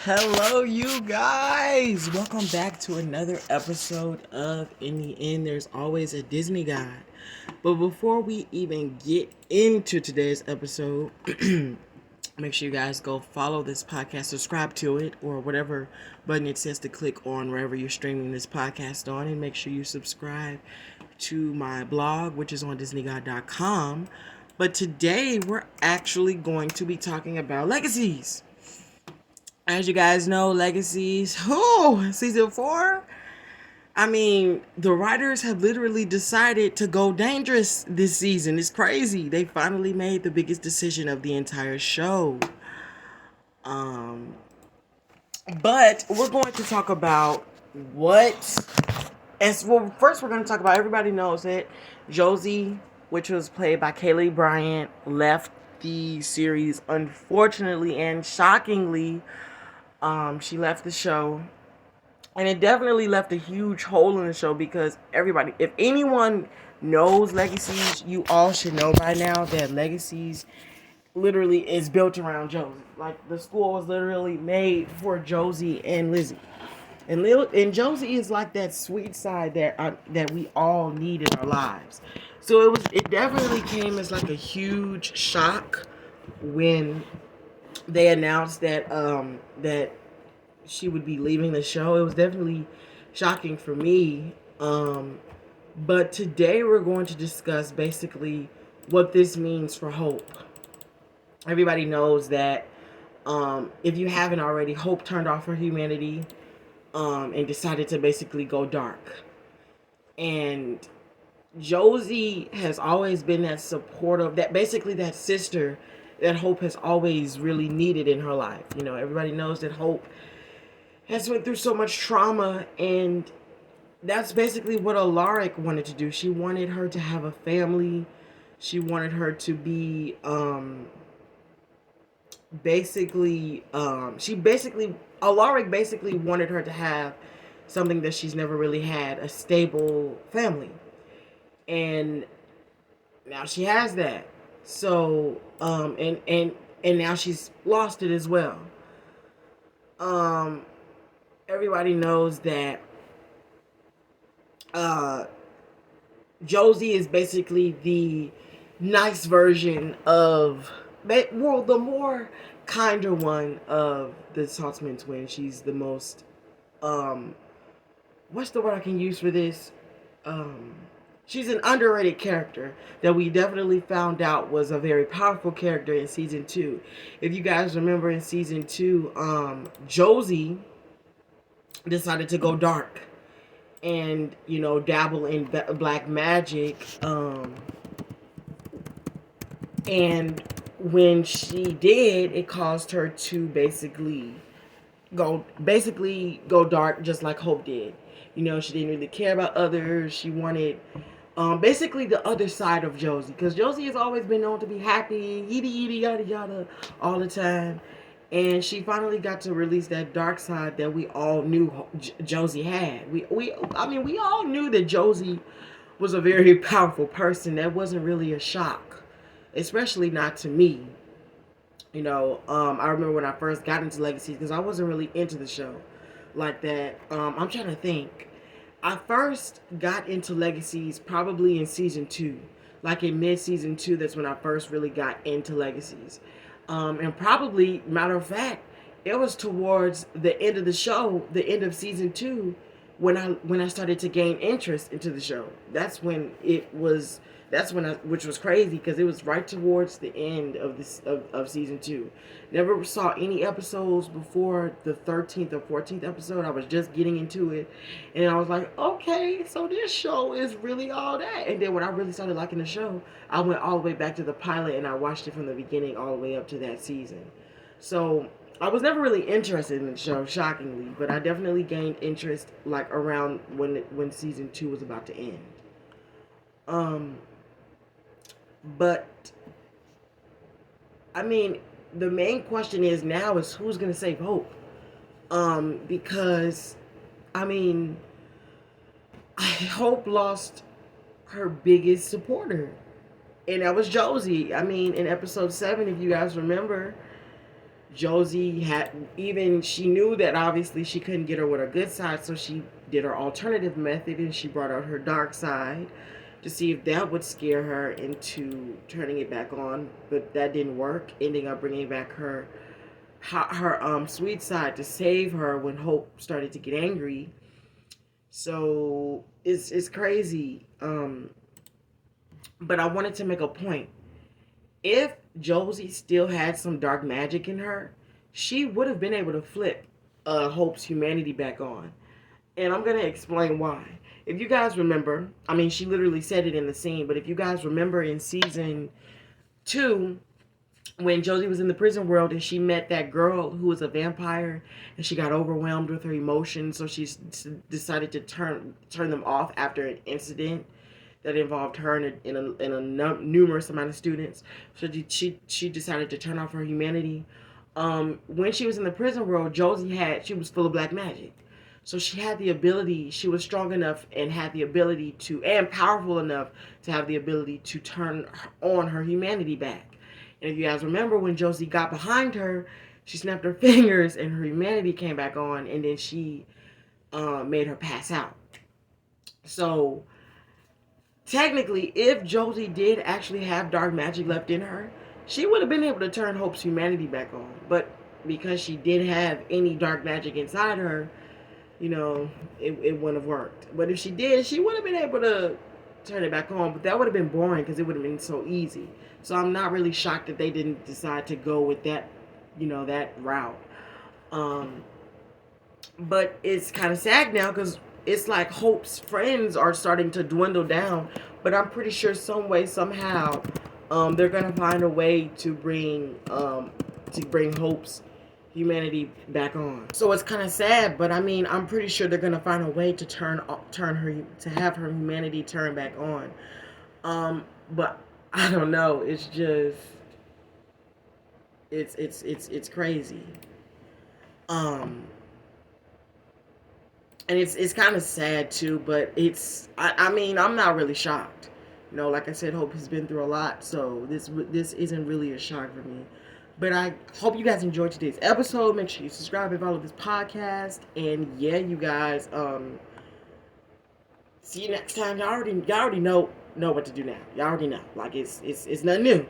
Hello, you guys. Welcome back to another episode of In the End, There's Always a Disney Guide. But before we even get into today's episode, make sure you guys go follow this podcast, subscribe to it, or whatever button it says to click on wherever you're streaming this podcast on. And make sure you subscribe to my blog, which is on DisneyGuide.com. But today, we're actually going to be talking about legacies. As you guys know, Legacies, season 4. I mean, the writers have literally decided to go dangerous this season. It's crazy. They finally made the biggest decision of the entire show. Um, but we're going to talk about first we're going to talk about, everybody knows it, Josie, which was played by Kaylee Bryant, left the series unfortunately and shockingly. She left the show, and it definitely left a huge hole in the show because everybody, if anyone knows Legacies, you all should know by now that Legacies literally is built around Josie. Like, the school was literally made for Josie and Lizzie. And Josie is like that sweet side that we all need in our lives. So it definitely came as like a huge shock when they announced that she would be leaving the show. It was definitely shocking for me. But today we're going to discuss basically what this means for Hope. Everybody knows that if you haven't already, Hope turned off her humanity and decided to basically go dark. And Josie has always been that supportive, that sister that Hope has always really needed in her life. You know, everybody knows that Hope has went through so much trauma, and that's basically what Alaric wanted to do. She wanted her to have a family. She wanted her to be Alaric basically wanted her to have something that she's never really had, a stable family. And now she has that. So and now she's lost it as well. Everybody knows that Josie is basically the nice version of, the more kinder one of the Saltzman twins. She's the most, what's the word I can use for this? She's an underrated character that we definitely found out was a very powerful character in season 2. If you guys remember, in season 2, Josie decided to go dark and, dabble in black magic. And when she did, it caused her to basically go dark, just like Hope did. She didn't really care about others. She wanted basically the other side of Josie, because Josie has always been known to be happy, yada yada, all the time. And she finally got to release that dark side that we all knew Josie had. We all knew that Josie was a very powerful person. That wasn't really a shock, especially not to me. I remember when I first got into Legacy, because I wasn't really into the show like that. I'm trying to think. I first got into Legacies probably in season 2. Like in mid-season 2, that's when I first really got into Legacies. And probably, matter of fact, it was towards the end of the show, the end of season 2, when I started to gain interest into the show. Which was crazy, because it was right towards the end of season 2. Never saw any episodes before the 13th or 14th episode. I was just getting into it, and I was like, okay, so this show is really all that. And then when I really started liking the show, I went all the way back to the pilot, and I watched it from the beginning all the way up to that season. So I was never really interested in the show, shockingly, but I definitely gained interest like around when season 2 was about to end. But I mean, the main question is who's gonna save Hope? Because I mean, Hope lost her biggest supporter, and that was Josie. I mean, in episode 7, if you guys remember, Josie had, even she knew that obviously she couldn't get her with her good side, so she did her alternative method and she brought out her dark side to see if that would scare her into turning it back on. But that didn't work, ending up bringing back her sweet side to save her when Hope started to get angry. So it's crazy. But I wanted to make a point. If Josie still had some dark magic in her, she would have been able to flip Hope's humanity back on. And I'm going to explain why. If you guys remember, I mean, she literally said it in the scene, but if you guys remember in season 2, when Josie was in the prison world and she met that girl who was a vampire and she got overwhelmed with her emotions, so she decided to turn them off after an incident that involved her and a numerous amount of students. So she decided to turn off her humanity. When she was in the prison world, she was full of black magic. So she had the ability, she was strong enough and had the ability to, and powerful enough to have the ability to turn on her humanity back. And if you guys remember, when Josie got behind her, she snapped her fingers and her humanity came back on, and then she made her pass out. So technically, if Josie did actually have dark magic left in her, she would have been able to turn Hope's humanity back on. But because she did have any dark magic inside her, it wouldn't have worked. But if she did, she would have been able to turn it back on. But that would have been boring because it would have been so easy. So I'm not really shocked that they didn't decide to go with that, that route. But it's kind of sad now because it's like Hope's friends are starting to dwindle down. But I'm pretty sure some way, somehow, they're gonna find a way to bring Hope's humanity back on. So it's kind of sad, but I mean, I'm pretty sure they're gonna find a way to have her humanity turn back on. But I don't know. It's just, it's crazy. And it's kind of sad too, but I mean, I'm not really shocked. Like I said, Hope has been through a lot, so this isn't really a shock for me. But I hope you guys enjoyed today's episode. Make sure you subscribe and follow this podcast. And yeah, you guys, see you next time. Y'all already know what to do now. Y'all already know. Like it's nothing new.